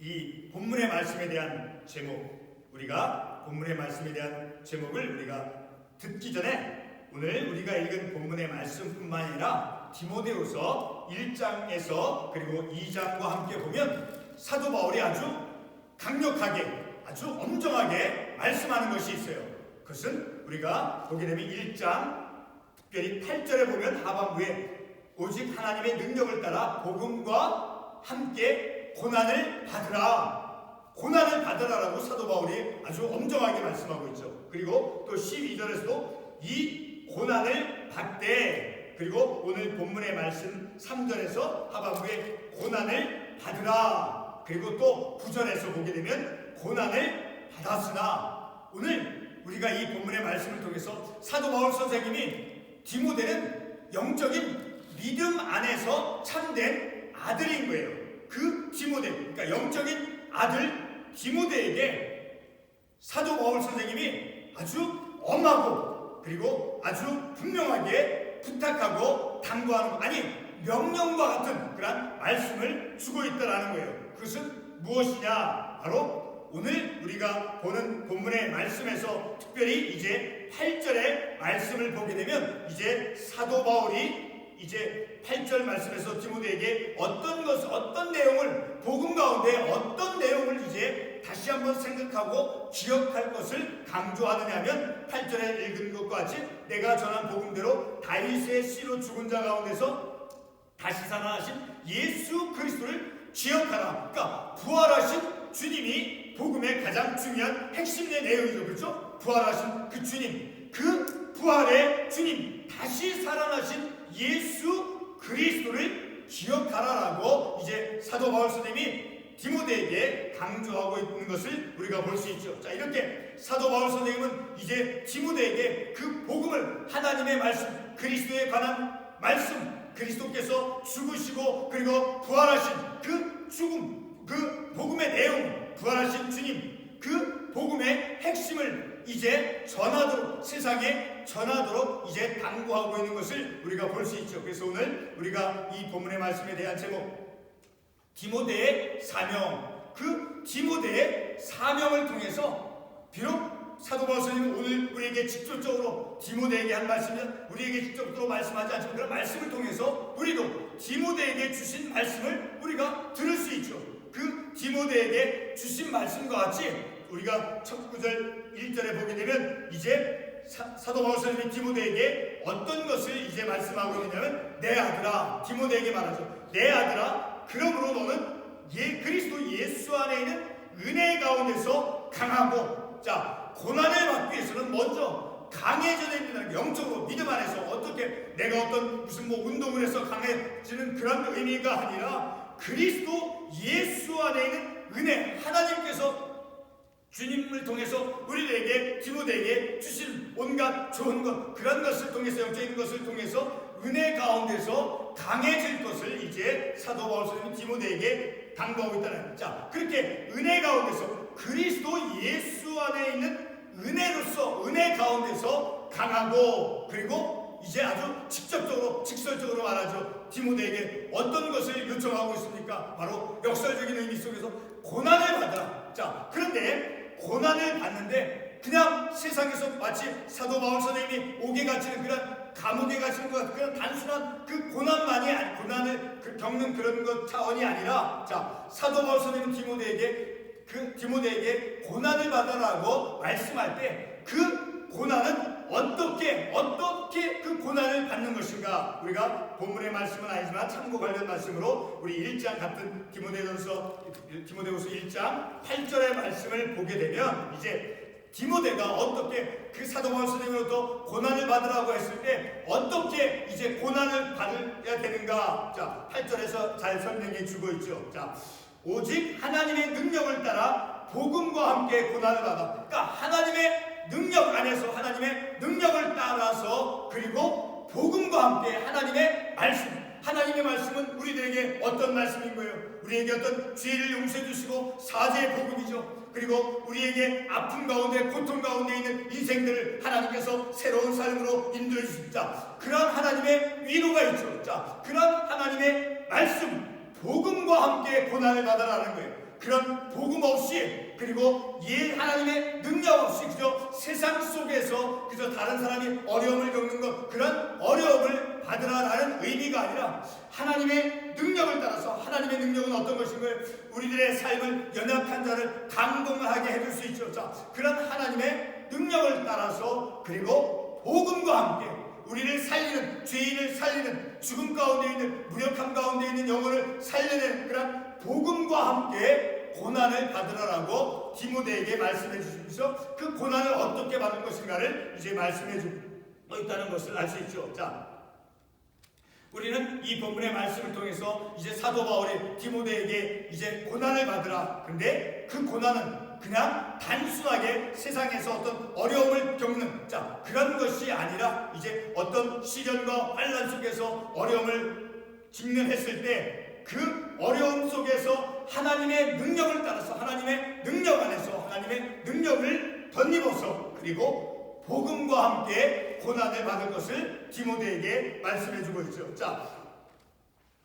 이 본문의 말씀에 대한 제목, 우리가 본문의 말씀에 대한 제목을 우리가 듣기 전에 오늘 우리가 읽은 본문의 말씀뿐만 아니라 디모데후서 1장에서 그리고 2장과 함께 보면 사도 바울이 아주 강력하게, 아주 엄정하게 말씀하는 것이 있어요. 그것은 우리가 보게 되면 1장 특별히 8절에 보면 하반부에 오직 하나님의 능력을 따라 복음과 함께 고난을 받으라라고 사도 바울이 아주 엄정하게 말씀하고 있죠. 그리고 또 12절에서도 이 고난을 받되, 그리고 오늘 본문의 말씀 3절에서 하반부에 고난을 받으라, 그리고 또 9절에서 보게 되면 고난을 받았으나, 오늘 우리가 이 본문의 말씀을 통해서 사도 바울 선생님이 디모데는 영적인 믿음 안에서 참된 아들인 거예요. 그 디모데, 그러니까 영적인 아들 디모데에게 사도 바울 선생님이 아주 엄하고 그리고 아주 분명하게 부탁하고 당부하는, 아니 명령과 같은 그런 말씀을 주고 있다라는 거예요. 그것은 무엇이냐? 바로 오늘 우리가 보는 본문의 말씀에서 특별히 이제 8절의 말씀을 보게 되면 이제 사도 바울이 이제 8절 말씀에서 디모데에게 어떤 내용을, 복음 가운데 어떤 내용을 이제 다시 한번 생각하고 기억할 것을 강조하느냐면 8절에 읽은 것과 같이 내가 전한 복음대로 다윗의 씨로 죽은 자 가운데서 다시 살아나신 예수 그리스도를 기억하라. 그러니까 부활하신 주님이 복음의 가장 중요한 핵심의 내용이죠. 그렇죠? 부활하신 그 주님, 그 부활의 주님, 다시 살아나신 예수 그리스도를 기억하라라고 이제 사도 바울 선생님이 디모데에게 강조하고 있는 것을 우리가 볼 수 있죠. 자, 이렇게 사도 바울 선생님은 이제 디모데에게 그 복음을, 하나님의 말씀, 그리스도에 관한 말씀, 그리스도께서 죽으시고 그리고 부활하신 그 죽음, 그 복음의 내용, 부활하신 주님, 그 복음의 핵심을 이제 전하도록, 세상에 전하도록 이제 당부하고 있는 것을 우리가 볼 수 있죠. 그래서 오늘 우리가 이 본문의 말씀에 대한 제목, 디모데의 사명, 그 디모데의 사명을 통해서 비록 사도 바울 선생님은 오늘 우리에게 직접적으로 디모데에게 한 말씀은 우리에게 직접적으로 말씀하지 않지만 그런 말씀을 통해서 우리도 디모데에게 주신 말씀을 우리가 들을 수 있죠. 그 디모데에게 주신 말씀과 같이 우리가 첫 구절 1절에 보게 되면 이제 사도 바울 선생님이 디모데에게 어떤 것을 이제 말씀하고 있느냐면, 내 아들아, 디모데에게 말하죠. 내 아들아, 그러므로 너는 그리스도 예수 안에 있는 은혜 가운데서 강하고, 자, 고난을 받기 위해서는 먼저 강해져야 된다는, 영적으로 믿음 안에서 어떻게 내가 어떤 무슨 운동을 해서 강해지는 그런 의미가 아니라 그리스도 예수 안에 있는 은혜, 하나님께서 주님을 통해서 우리에게, 디모데에게 주신 온갖 좋은 것, 그런 것을 통해서, 영적인 것을 통해서 은혜 가운데서 강해질 것을 이제 사도 바울 선생님이 디모데에게 당부하고 있다는. 자, 그렇게 은혜 가운데서, 그리스도 예수 안에 있는 은혜로서, 은혜 가운데서 강하고, 그리고 이제 아주 직접적으로, 직설적으로 말하죠. 디모데에게 어떤 것을 요청하고 있습니까? 바로 역설적인 의미 속에서 고난을 받아라. 자, 그런데 고난을 받는데 그냥 세상에서 마치 사도 바울 선생님이 옥에 갇히는 그런, 감옥에 갇히는 것 같은 그런 단순한 그 고난만이, 고난을 겪는 그런 것 차원이 아니라, 자, 사도 바울 선생님은 디모데에게 고난을 받아라고 말씀할 때 그 고난은 어떻게 그 고난을 받는 것인가, 우리가 본문의 말씀은 아니지만 참고 관련 말씀으로 우리 1장 같은 디모데후서 1장 8절의 말씀을 보게 되면 이제 디모데가 어떻게 그 사도 바울 선생님으로부터 고난을 받으라고 했을 때 어떻게 이제 고난을 받아야 되는가, 자, 8절에서 잘 설명해 주고 있죠. 자, 오직 하나님의 능력을 따라 복음과 함께 고난을 받아. 그러니까 하나님의 능력 안에서, 하나님의 능력을 따라서, 그리고 복음과 함께 하나님의 말씀, 하나님의 말씀은 우리들에게 어떤 말씀인 거예요? 우리에게 어떤 죄를 용서해 주시고 사죄의 복음이죠. 그리고 우리에게 아픔 가운데, 고통 가운데 있는 인생들을 하나님께서 새로운 삶으로 인도해 주십니다. 그런 하나님의 위로가 있죠. 자, 그런 하나님의 말씀, 복음과 함께 고난을 받아라는 거예요. 그런 복음 없이, 그리고 하나님의 능력 없이 그저 세상 속에서 그저 다른 사람이 어려움을 겪는 것, 그런 어려움을 받으라라는 의미가 아니라 하나님의 능력을 따라서, 하나님의 능력은 어떤 것인가요? 우리들의 삶을, 연약한 자를 감동하게 해줄 수 있죠. 자, 그런 하나님의 능력을 따라서, 그리고 복음과 함께 우리를 살리는, 죄인을 살리는, 죽음 가운데 있는, 무력함 가운데 있는 영혼을 살려내는 그런 복음과 함께 고난을 받으라라고 디모데에게 말씀해 주시면서 그 고난을 어떻게 받을 것인가를 이제 말씀해 주고 있다는 것을 알 수 있죠. 자, 우리는 이 본문의 말씀을 통해서 이제 사도 바울이 디모데에게 이제 고난을 받으라. 근데 그 고난은 그냥 단순하게 세상에서 어떤 어려움을 겪는, 자, 그런 것이 아니라 이제 어떤 시련과 환난 속에서 어려움을 직면했을 때 그 어려움 속에서 하나님의 능력을 따라서, 하나님의 능력 안에서 하나님의 능력을 덧입어서, 그리고 복음과 함께 고난을 받을 것을 디모데에게 말씀해주고 있죠. 자,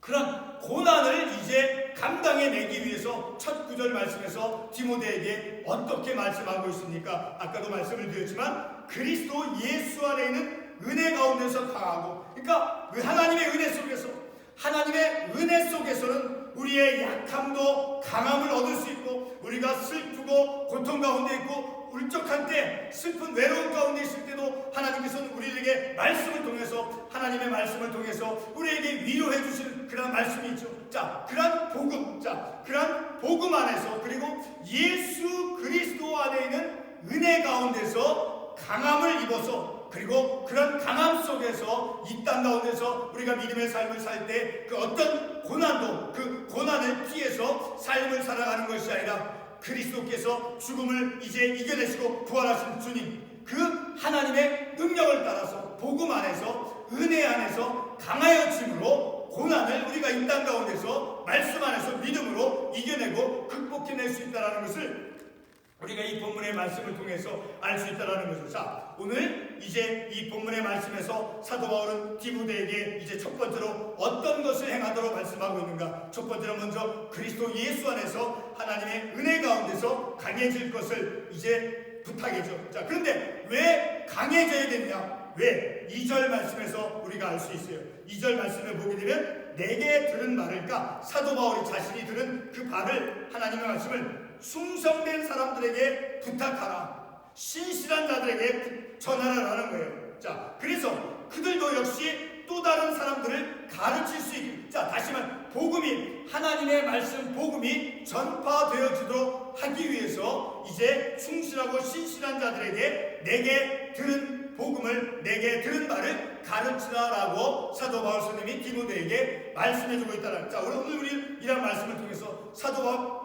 그런 고난을 이제 감당해내기 위해서 첫 구절 말씀에서 디모데에게 어떻게 말씀하고 있습니까? 아까도 말씀을 드렸지만 그리스도 예수 안에 있는 은혜 가운데서 강하고, 그러니까 하나님의 은혜 속에서, 하나님의 은혜 속에서는 우리의 약함도 강함을 얻을 수 있고, 우리가 슬프고 고통 가운데 있고 울적한 때, 슬픈 외로움 가운데 있을 때도 하나님께서는 우리에게 말씀을 통해서, 하나님의 말씀을 통해서 우리에게 위로해 주시는 그런 말씀이 있죠. 자, 그런 복음, 자, 그런 복음 안에서, 그리고 예수 그리스도 안에 있는 은혜 가운데서 강함을 입어서, 그리고 그런 강함 속에서, 이 땅 가운데서 우리가 믿음의 삶을 살 때 그 어떤 고난도, 그 고난을 피해서 삶을 살아가는 것이 아니라 그리스도께서 죽음을 이제 이겨내시고 부활하신 주님, 그 하나님의 능력을 따라서 복음 안에서, 은혜 안에서 강하여짐으로 고난을 우리가 이 땅 가운데서 말씀 안에서 믿음으로 이겨내고 극복해낼 수 있다는 것을 우리가 이 본문의 말씀을 통해서 알 수 있다는 것을, 자, 오늘 이제 이 본문의 말씀에서 사도 바울은 디모데에게 이제 첫 번째로 어떤 것을 행하도록 말씀하고 있는가? 첫 번째로 먼저 그리스도 예수 안에서 하나님의 은혜 가운데서 강해질 것을 이제 부탁이죠. 자, 그런데 왜 강해져야 되느냐? 왜? 2절 말씀에서 우리가 알 수 있어요. 2절 말씀을 보게 되면 내게 들은 말을, 그러니까 사도 바울이 자신이 들은 그 말을, 하나님의 말씀을 충성된 사람들에게 부탁하라, 신실한 자들에게 전하라라는 거예요. 자, 그래서 그들도 역시 또 다른 사람들을 가르칠 수 있게, 자, 다시 말해 복음이, 하나님의 말씀 복음이 전파되어지도록 하기 위해서 이제 충실하고 신실한 자들에게 내게 들은 복음을, 내게 들은 말을 가르치라라고 사도 바울 선생님이 디모데에게 말씀해주고 있다는. 자, 오늘 우리 이런 말씀을 통해서 사도 바울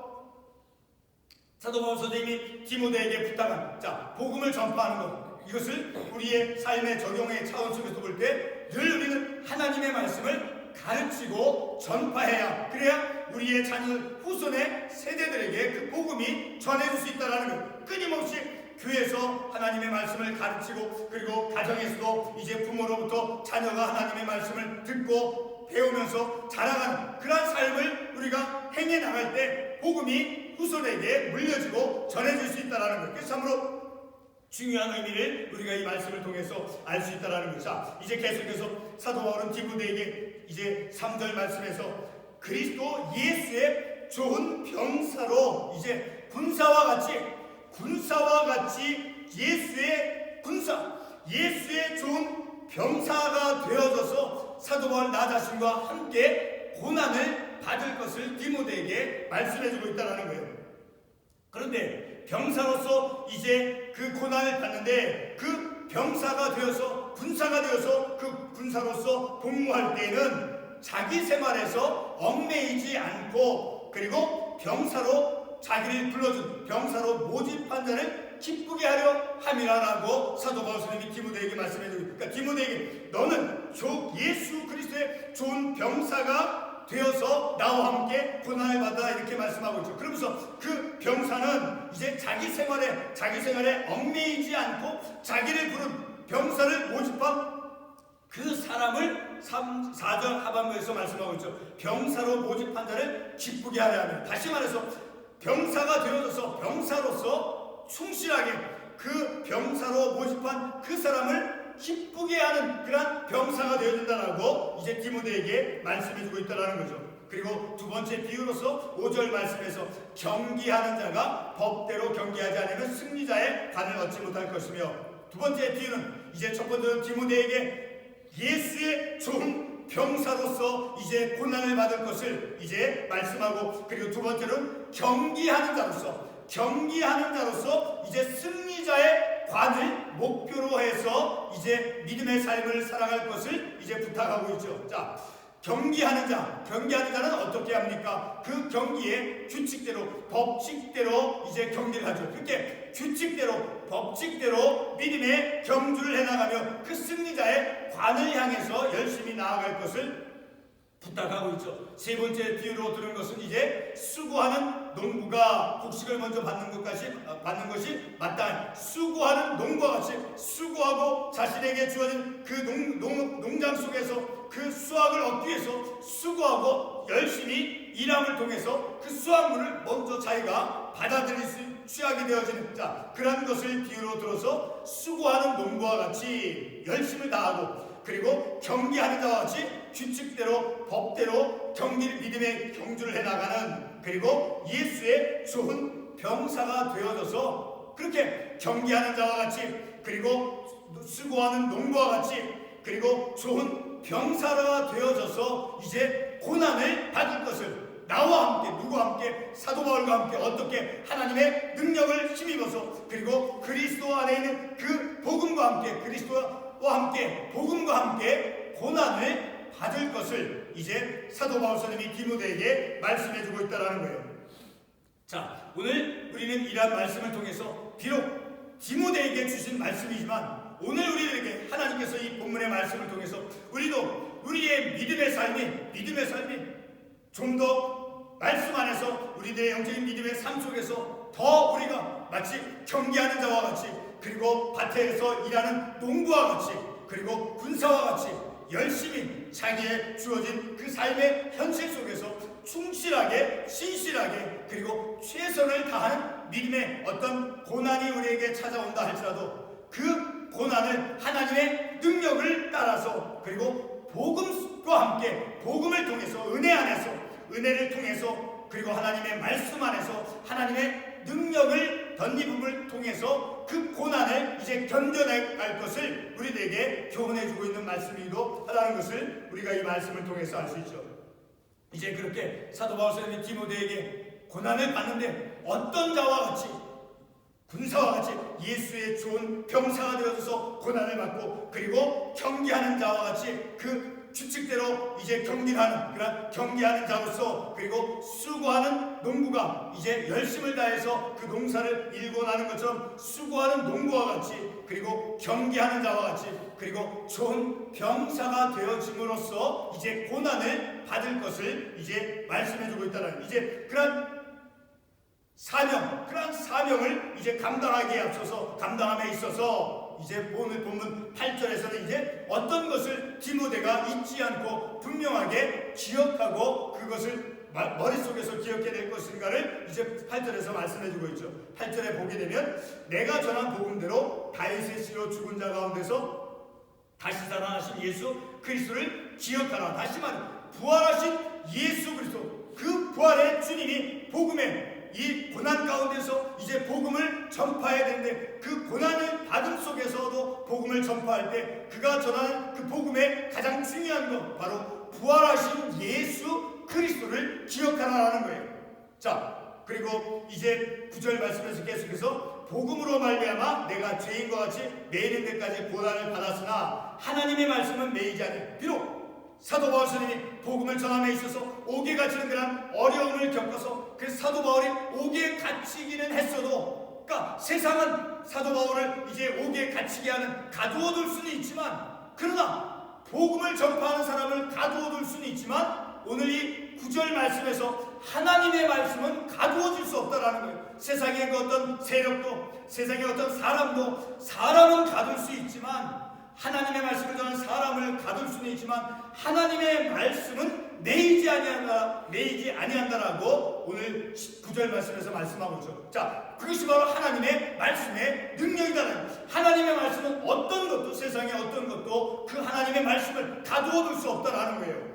선생님이 디모데에게 부탁한, 자, 복음을 전파하는 것, 이것을 우리의 삶의 적용의 차원 속에서 볼 때 늘 우리는 하나님의 말씀을 가르치고 전파해야, 그래야 우리의 자녀, 후손의 세대들에게 그 복음이 전해질 수 있다는 것. 끊임없이 교회에서 하나님의 말씀을 가르치고, 그리고 가정에서도 이제 부모로부터 자녀가 하나님의 말씀을 듣고 배우면서 자라가는 그러한 삶을 우리가 행해 나갈 때 복음이 후손에게 물려지고 전해질 수 있다는 것. 그래서 참으로 중요한 의미를 우리가 이 말씀을 통해서 알 수 있다는 거죠. 자, 이제 계속해서 사도 바울은 디모데에게 이제 3절 말씀에서 그리스도 예수의 좋은 병사로, 이제 군사와 같이 예수의 군사, 예수의 좋은 병사가 되어져서 사도 바울 나 자신과 함께 고난을 받을 것을 디모데에게 말씀해주고 있다는 거예요. 그런데 병사로서 이제 그 고난을 받는데, 그 병사가 되어서, 군사가 되어서 그 군사로서 복무할 때에는 자기 생활에서 얽매이지 않고, 그리고 병사로 자기를 불러준, 병사로 모집한 자를 기쁘게 하려 함이라라고 사도 바울 선생님이 디모데에게 말씀해주고, 그러니까 디모데에게 너는 예수 그리스도의 좋은 병사가 되어서 나와 함께 고난을 받아, 이렇게 말씀하고 있죠. 그러면서 그 병사는 이제 자기 생활에 얽매이지 않고 자기를 부른 병사를 모집한 그 사람을 4절 하반부에서 말씀하고 있죠. 병사로 모집한 자를 기쁘게 하려 하면, 다시 말해서 병사가 되어져서 병사로서 충실하게 그 병사로 모집한 그 사람을 기쁘게 하는 그런 병사가 되어준다라고 이제 디모데에게 말씀해주고 있다는 거죠. 그리고 두 번째 비유로서 5절 말씀에서 경기하는 자가 법대로 경기하지 않으면 승리자의 관을 얻지 못할 것이며, 두 번째 비유는 이제 첫 번째는 디모데에게 예수의 좋은 병사로서 이제 고난을 받을 것을 이제 말씀하고, 그리고 두 번째는 경기하는 자로서 이제 승리자의 관을 목표로 해서 이제 믿음의 삶을 살아갈 것을 이제 부탁하고 있죠. 자, 경기하는 자는 어떻게 합니까? 그 경기에 규칙대로, 법칙대로 이제 경기를 하죠. 그렇게 규칙대로, 법칙대로 믿음의 경주를 해나가며 그 승리자의 관을 향해서 열심히 나아갈 것을 부탁하고 있죠. 세 번째 비유로 들은 것은 이제 수고하는 농부가 곡식을 먼저 받는 것이 마땅한, 수고하는 농부와 같이 수고하고 자신에게 주어진 그 농장 속에서 그 수확을 얻기 위해서 수고하고 열심히 일함을 통해서 그 수확물을 먼저 자기가 받아들일 수 취하게 되어지는 자, 그런 것을 비유로 들어서 수고하는 농부와 같이 열심을 다하고, 그리고 경기하는 자와 같이 규칙대로 법대로 믿음의 경주를 해나가는, 그리고 예수의 좋은 병사가 되어져서 그렇게 경기하는 자와 같이, 그리고 수고하는 농부와 같이, 그리고 좋은 병사가 되어져서 이제 고난을 받을 것을 나와 함께, 누구와 함께? 사도 바울과 함께 어떻게 하나님의 능력을 힘입어서, 그리고 그리스도 안에 있는 그 복음과 함께, 복음과 함께 고난을 받을 것을 이제 사도 바울 선생님이 디모데에게 말씀해주고 있다는 거예요. 자, 오늘 우리는 이러한 말씀을 통해서 비록 디모데에게 주신 말씀이지만, 오늘 우리에게 하나님께서 이 본문의 말씀을 통해서 우리도 우리의 믿음의 삶이 좀 더 말씀 안에서 우리들의 영적인 믿음의 삶 속에서 더 우리가 마치 경기하는 자와 같이, 그리고 밭에서 일하는 농부와 같이, 그리고 군사와 같이 열심히 자기의 주어진 그 삶의 현실 속에서 충실하게, 신실하게, 그리고 최선을 다하는 믿음의 어떤 고난이 우리에게 찾아온다 할지라도 그 고난을 하나님의 능력을 따라서, 그리고 복음과 함께, 복음을 통해서, 은혜 안에서, 은혜를 통해서, 그리고 하나님의 말씀 안에서 하나님의 능력을 덧입음을 통해서 그 고난을 이제 견뎌낼 것을 우리들에게 교훈해주고 있는 말씀이기도 하다는 것을 우리가 이 말씀을 통해서 알 수 있죠. 이제 그렇게 사도 바울 선생님이 디모데에게 고난을 받는데 어떤 자와 같이, 군사와 같이 예수의 좋은 병사가 되어서 고난을 받고, 그리고 경기하는 자와 같이 그 규칙대로 이제 경기하는 그런 경기하는 자로서, 그리고 수고하는 농부가 이제 열심을 다해서 그 농사를 일궈 나는 것처럼 수고하는 농부와 같이, 그리고 경기하는 자와 같이, 그리고 좋은 병사가 되어짐으로써 이제 고난을 받을 것을 이제 말씀해주고 있다는, 이제 그런 사명을 이제 감당함에 있어서 이제 오늘 본문 8절에서는 이제 어떤 것을 디모데가 잊지 않고 분명하게 기억하고 그것을 머릿속에서 기억해낼 것인가를 이제 8절에서 말씀해주고 있죠. 8절에 보게 되면 내가 전한 복음대로 다윗의 씨로 죽은 자 가운데서 다시 살아나신 예수 그리스도를 기억하라. 다시 말해 부활하신 예수 그리스도, 그 부활의 주님이 복음의 이 고난 가운데서 이제 복음을 전파해야 되는데, 그 고난을 받음 속에서도 복음을 전파할 때 그가 전하는 그 복음의 가장 중요한 것, 바로 부활하신 예수 그리스도를 기억하라는 거예요. 자, 그리고 이제 9절 말씀에서 계속해서 복음으로 말미암아 내가 죄인과 같이 매이는 데까지 고난을 받았으나 하나님의 말씀은 매이지 않아요. 비록 사도 바울 스님이 복음을 전함에 있어서 옥에 갇히는 그런 어려움을 겪어서 그 사도 바울이 옥에 갇히기는 했어도, 그러니까 세상은 사도 바울을 이제 옥에 갇히게 하는 가두어둘 수는 있지만, 그러나 복음을 전파하는 사람을 가두어둘 수는 있지만, 오늘 이 9절 말씀에서 하나님의 말씀은 가두어질 수 없다라는 거예요. 세상의 그 어떤 세력도, 세상의 어떤 사람은 가둘 수 있지만 하나님의 말씀을 전하는 사람을 가둘 수는 있지만 하나님의 말씀은 매이지 아니한다라고 오늘 9절 말씀에서 말씀하고 있죠. 자, 그것이 바로 하나님의 말씀의 능력이다는 거죠. 하나님의 말씀은 어떤 것도, 세상의 어떤 것도 그 하나님의 말씀을 가두어 둘 수 없다라는 거예요.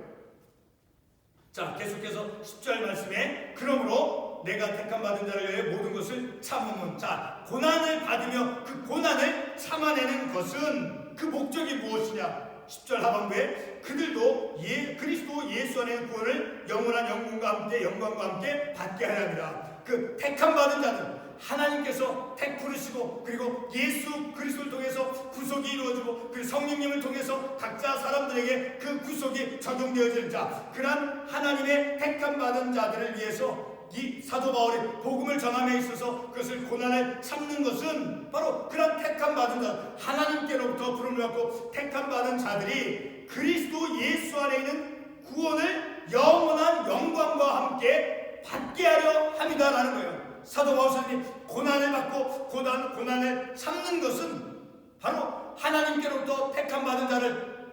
자, 계속해서 10절 말씀에 그러므로 내가 택함 받은 자를 위해 모든 것을 참으면, 자, 고난을 받으며 그 고난을 참아내는 것은 그 목적이 무엇이냐? 10절 하반부에 그들도 그리스도 예수 안에 구원을 영원한 영광과 함께 받게 하려 합니다. 그 택함 받은 자는 하나님께서 부르시고 그리고 예수 그리스도를 통해서 구속이 이루어지고 그 성령님을 통해서 각자 사람들에게 그 구속이 적용되어지는 자, 그러한 하나님의 택함 받은 자들을 위해서 이 사도 바울이 복음을 전함에 있어서 그것을 고난을 참는 것은 바로 그런 택함 받은 자, 하나님께로부터 부름을 받고 택함 받은 자들이 그리스도 예수 안에 있는 구원을 영원한 영광과 함께 받게 하려 함이다라는 거예요. 사도 바울이 고난을 받고 고난을 참는 것은 바로 하나님께로부터 택함 받은 자를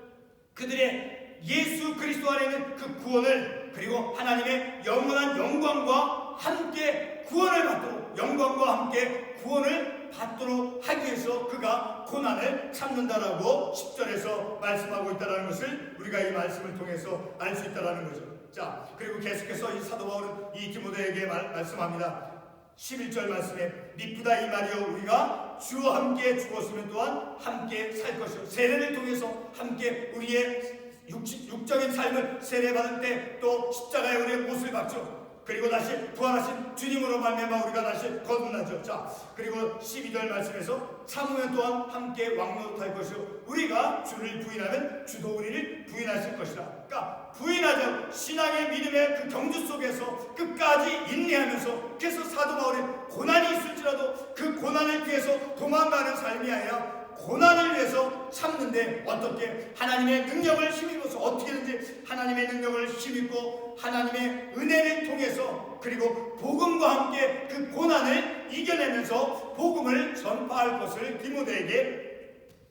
그들의 예수 그리스도 안에 있는 그 구원을 그리고 하나님의 영원한 영광과 함께 구원을 받도록 영광과 함께 구원을 받도록 하기 위해서 그가 고난을 참는다라고 10절에서 말씀하고 있다는 것을 우리가 이 말씀을 통해서 알 수 있다는 거죠. 자, 그리고 계속해서 이 사도 바울은 이 디모데에게 말씀합니다. 11절 말씀에 미쁘다 이 말이여 우리가 주와 함께 죽었으면 또한 함께 살 것이요 세례를 통해서 함께 우리의 육적인 삶을 세례받을 때 또 십자가에 우리의 못을 박죠. 그리고 다시 부활하신 주님으로 말미암아 우리가 다시 거듭나죠. 자, 그리고 12절 말씀에서 참으면 또한 함께 왕노릇할 것이요 우리가 주를 부인하면 주도 우리를 부인하실 것이라. 그러니까 부인하죠. 신앙의 믿음의 그 경주 속에서 끝까지 인내하면서, 그래서 사도 바울이 고난이 있을지라도 그 고난을 피해서 도망가는 삶이 아니라 고난을 위해서 참는데 어떻게 하나님의 능력을 힘입어서 어떻게든지 하나님의 능력을 힘입고 하나님의 은혜를 통해서 그리고 복음과 함께 그 고난을 이겨내면서 복음을 전파할 것을 디모데에게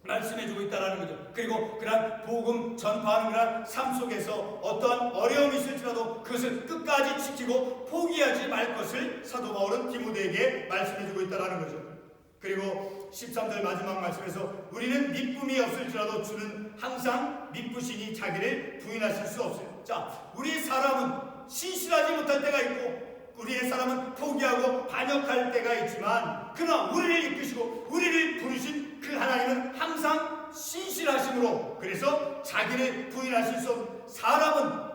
말씀해주고 있다는 거죠. 그리고 그런 복음 전파하는 그런 삶 속에서 어떠한 어려움이 있을지라도 그것을 끝까지 지키고 포기하지 말 것을 사도 바울은 디모데에게 말씀해주고 있다는 거죠. 그리고 13절 마지막 말씀에서 우리는 미쁨이 없을지라도 주는 항상 미쁘시니 자기를 부인하실 수 없어요. 자, 우리 사람은 신실하지 못할 때가 있고 우리의 사람은 포기하고 반역할 때가 있지만 그러나 우리를 이끄시고 우리를 부르신 그 하나님은 항상 신실하심으로, 그래서 자기를 부인하실 수 없는, 사람은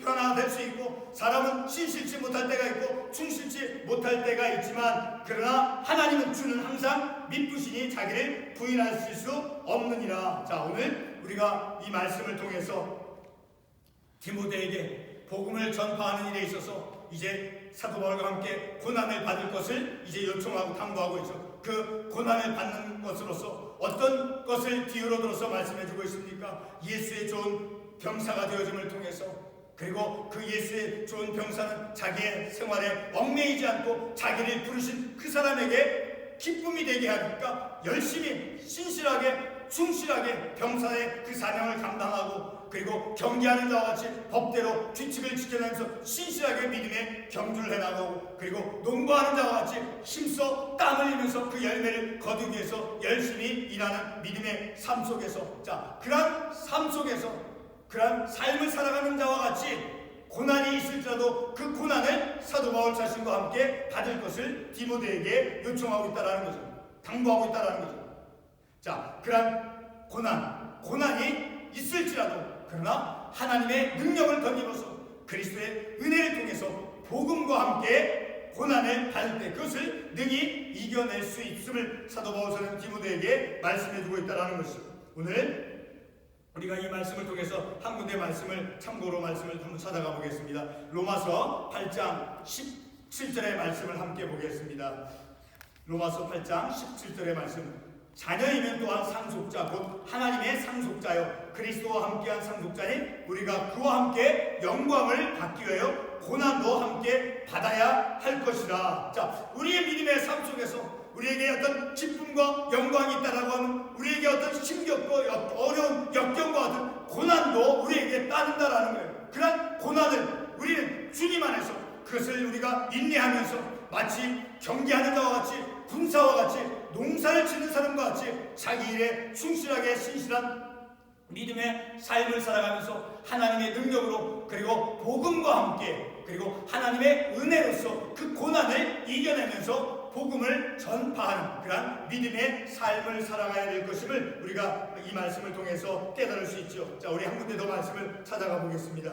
변화될 수 있고 사람은 신실치 못할 때가 있고 충실치 못할 때가 있지만 그러나 하나님은 주는 항상 미쁘시니 자기를 부인하실 수 없느니라. 자, 오늘 우리가 이 말씀을 통해서 디모데에게 복음을 전파하는 일에 있어서 이제 사도 바울과 함께 고난을 받을 것을 이제 요청하고 당부하고 있죠. 그 고난을 받는 것으로서 어떤 것을 기울어 들어서 말씀해주고 있습니까? 예수의 좋은 병사가 되어짐을 통해서, 그리고 그 예수의 좋은 병사는 자기의 생활에 얽매이지 않고 자기를 부르신 그 사람에게 기쁨이 되게 하니까 열심히 신실하게 충실하게 병사의 그 사명을 감당하고 그리고 경계하는 자와 같이 법대로 규칙을 지켜내면서 신실하게 믿음의 경주를 해나가고 그리고 농부하는 자와 같이 힘써 땀 흘리면서 그 열매를 거두기 위해서 열심히 일하는 믿음의 삶 속에서, 자, 그러한 삶 속에서 그러한 삶을 살아가는 자와 같이 고난이 있을지라도 그 고난을 사도 바울 자신과 함께 받을 것을 디모데에게 요청하고 있다는 거죠. 당부하고 있다는 거죠. 자, 그러한 고난이 있을지라도 그러나 하나님의 능력을 덧입어서 그리스도의 은혜를 통해서 복음과 함께 고난을 받을 때 그것을 능히 이겨낼 수 있음을 사도 바울은 디모데에게 말씀해주고 있다는 것이죠. 오늘 우리가 이 말씀을 통해서 한 군데 말씀을 참고로 말씀을 한번 찾아가 보겠습니다. 로마서 8장 17절의 말씀을 함께 보겠습니다. 로마서 8장 17절의 말씀. 자녀이면 또한 상속자 곧 하나님의 상속자요 그리스도와 함께한 상속자니 우리가 그와 함께 영광을 받기 위하여 고난도 함께 받아야 할 것이라. 자, 우리의 믿음의 삶 속에서 우리에게 어떤 기쁨과 영광이 있다라고 하면 우리에게 어떤 힘겹고 어려운 역경과 같은 고난도 우리에게 따른다라는 거예요. 그런 고난을 우리는 주님 안에서 그것을 우리가 인내하면서 마치 경계하는 자와 같이 군사와 같이 농사를 짓는 사람과 같이 자기 일에 충실하게 신실한 믿음의 삶을 살아가면서 하나님의 능력으로 그리고 복음과 함께 그리고 하나님의 은혜로서 그 고난을 이겨내면서 복음을 전파하는 그러한 믿음의 삶을 살아가야 될 것임을 우리가 이 말씀을 통해서 깨달을 수 있죠. 자, 우리 한 군데 더 말씀을 찾아가 보겠습니다.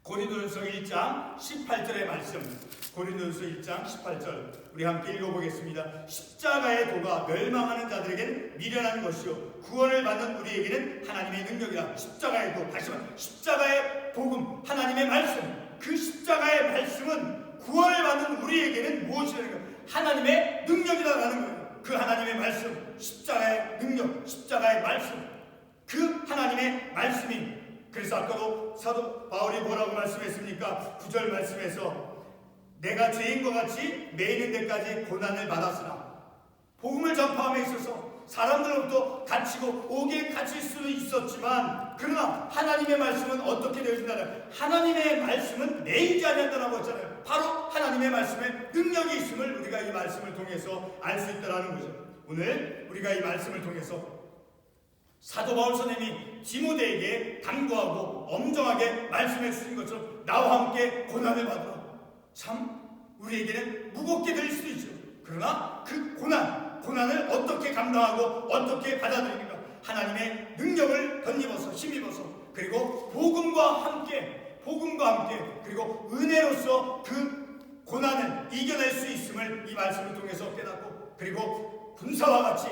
고린도전서 1장 18절의 말씀, 고린도전서 1장 18절 우리 함께 읽어보겠습니다. 십자가의 도가 멸망하는 자들에게는 미련한 것이요 구원을 받는 우리에게는 하나님의 능력이라. 십자가의 도, 다시 말해 십자가의 복음, 하나님의 말씀, 그 십자가의 말씀은 구원을 받는 우리에게는 무엇이라는 거예요? 하나님의 능력이라는 거예요. 그 하나님의 말씀, 십자가의 능력, 십자가의 말씀, 그 하나님의 말씀이. 그래서 아까도 사도 바울이 뭐라고 말씀했습니까? 9절 말씀에서 내가 죄인과 같이 매이는 데까지 고난을 받았으나 복음을 전파함에 있어서 사람들로부터 갇히고 옥에 갇힐 수는 있었지만 그러나 하나님의 말씀은 어떻게 되어진다는, 하나님의 말씀은 매이지 않는다라고 했잖아요. 바로 하나님의 말씀에 능력이 있음을 우리가 이 말씀을 통해서 알 수 있다는 거죠. 오늘 우리가 이 말씀을 통해서 사도 바울 선생님이 디모데에게 강구하고 엄정하게 말씀해 주신 것처럼 나와 함께 고난을 받으라. 참 우리에게는 무겁게 들릴 수도 있죠. 그러나 그 고난을 어떻게 감당하고 어떻게 받아들이는가? 하나님의 능력을 덧입어서 힘입어서 그리고 복음과 함께 그리고 은혜로서 그 고난을 이겨낼 수 있음을 이 말씀을 통해서 깨닫고 그리고 군사와 같이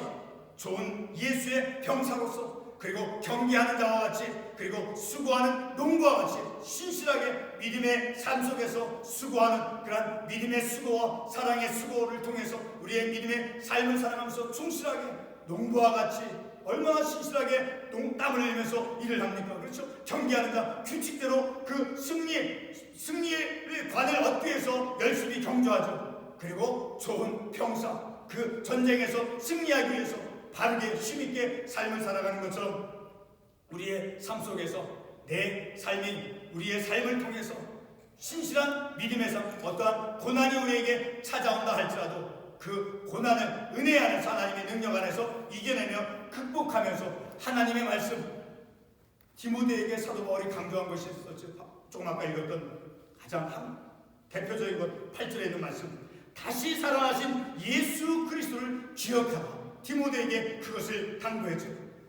좋은 예수의 병사로서 그리고 경계하는 자와 같이 그리고 수고하는 농부와 같이 신실하게 믿음의 삶 속에서 수고하는 그러한 믿음의 수고와 사랑의 수고를 통해서 우리의 믿음의 삶을 살아가면서 충실하게 농부와 같이 얼마나 신실하게 땀을 흘리면서 일을 합니까? 그렇죠? 경계하는 자 규칙대로 그 승리의 관을 얻기 위해서 열심히 경주하죠. 그리고 좋은 병사 그 전쟁에서 승리하기 위해서 바르게 힘있게 삶을 살아가는 것처럼 우리의 삶 속에서 내 삶인 우리의 삶을 통해서 신실한 믿음의 삶, 어떠한 고난이 우리에게 찾아온다 할지라도 그 고난을 은혜 안에서 하나님의 능력 안에서 이겨내며 극복하면서 하나님의 말씀, 디모데에게 사도 바울이 강조한 것이 있었죠. 조금 아까 읽었던 가장 대표적인 것 8절에 있는 말씀, 다시 살아나신 예수 그리스도를 기억하라. 디모데에게 그것을 당부했죠.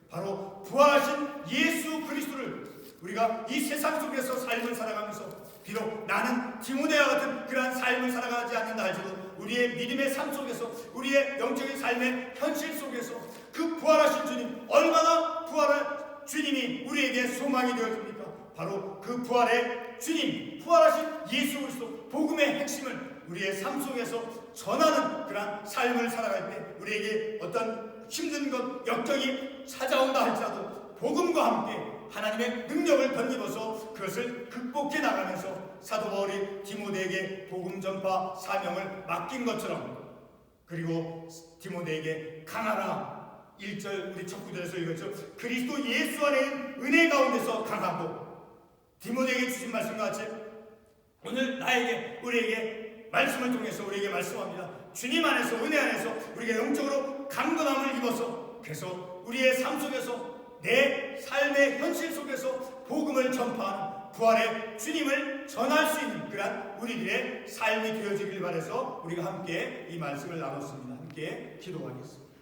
바로 부활하신 예수 그리스도를 우리가 이 세상 속에서 삶을 살아가면서 비록 나는 디모데와 같은 그러한 삶을 살아가지 않는다 할지라도 우리의 믿음의 삶 속에서 우리의 영적인 삶의 현실 속에서 그 부활하신 주님, 얼마나 부활한 주님이 우리에게 소망이 되어집니까? 바로 그 부활의 주님, 부활하신 예수 그리스도 복음의 핵심을 우리의 삶 속에서 전하는 그런 삶을 살아갈 때 우리에게 어떤 힘든 것, 역경이 찾아온다 할지라도 복음과 함께 하나님의 능력을 덧입어서 그것을 극복해 나가면서 사도 바울이 디모데에게 복음 전파 사명을 맡긴 것처럼 그리고 디모데에게 강하라 1절 우리 첫 구절에서 읽었죠. 그리스도 예수 안에 있는 은혜 가운데서 강하고 디모데에게 주신 말씀과 같이 오늘 나에게 우리에게 말씀을 통해서 우리에게 말씀합니다. 주님 안에서 은혜 안에서 우리가 영적으로 강건함을 입어서 그래서 우리의 삶 속에서 내 삶의 현실 속에서 복음을 전파하는 부활의 주님을 전할 수 있는 그런 우리들의 삶이 되어지길 바라서 우리가 함께 이 말씀을 나눴습니다. 함께 기도하겠습니다.